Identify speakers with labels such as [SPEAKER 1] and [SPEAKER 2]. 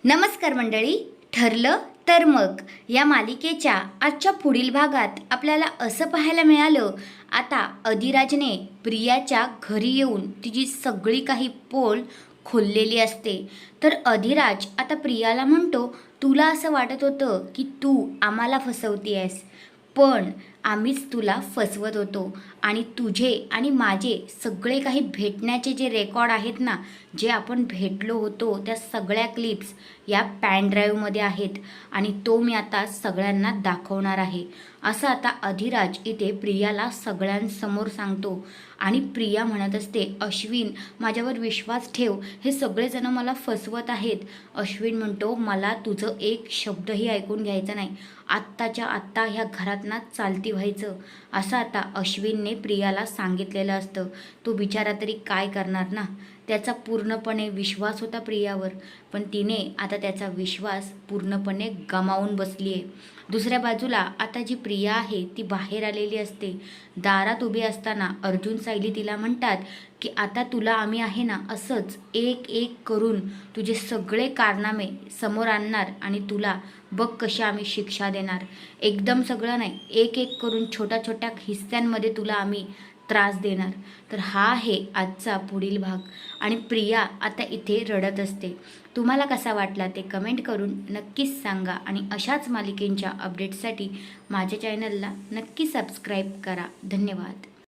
[SPEAKER 1] नमस्कार मंडळी. ठरलं तर मग या मालिकेच्या आजच्या पुढील भागात आपल्याला असं पाहायला मिळालं, आता अधिराजने प्रियाच्या घरी येऊन तिची सगळी काही पोल खोललेली असते. तर अधिराज आता प्रियाला म्हणतो, तुला असं वाटत होतं की तू आम्हाला फसवतीयस, पण आम्हीच तुला फसवत होतो आणि तुझे आणि माझे सगळे काही भेटण्याचे जे रेकॉर्ड आहेत ना, जे आपण भेटलो होतो त्या सगळ्या क्लिप्स या पॅन ड्राईव्हमध्ये आहेत आणि तो मी आता सगळ्यांना दाखवणार आहे, असं आता अधिराज इथे प्रियाला सगळ्यांसमोर सांगतो. आणि प्रिया म्हणत असते, अश्विन माझ्यावर विश्वास ठेव, हे सगळेजण मला फसवत आहेत. अश्विन म्हणतो, मला तुझं एक शब्दही ऐकून घ्यायचा नाही, आत्ताच्या आत्ता ह्या घरात ना चालती व्हायचं, असं आता अश्विनने प्रियाला सांगितलेलं असतं. तो बिचारा तरी काय करणार ना, त्याचा पूर्णपणे विश्वास होता प्रियावर, पण तिने आता त्याचा विश्वास पूर्णपणे गमावून बसली आहे. दुसऱ्या बाजूला आता जी प्रिया आहे ती बाहेर आलेली असते. दारात उभी असताना अर्जुन सायली तिला म्हणतात की आता तुला आम्ही आहे ना असंच एक एक करून तुझे सगळे कारनामे समोर आणणार आणि तुला बघ कशी आम्ही शिक्षा देणार. एकदम सगळं नाही, एक एक करून छोट्या छोट्या हिस्स्यांमध्ये तुला आम्ही त्रास देणार. तर हा आहे आजचा पुढील भाग आणि प्रिया आता इथे रडत असते. तुम्हाला कसा वाटला ते कमेंट करून नक्कीच सांगा आणि अशाच मालिकेंच्या अपडेट्ससाठी माझ्या चॅनलला नक्की सबस्क्राईब करा. धन्यवाद.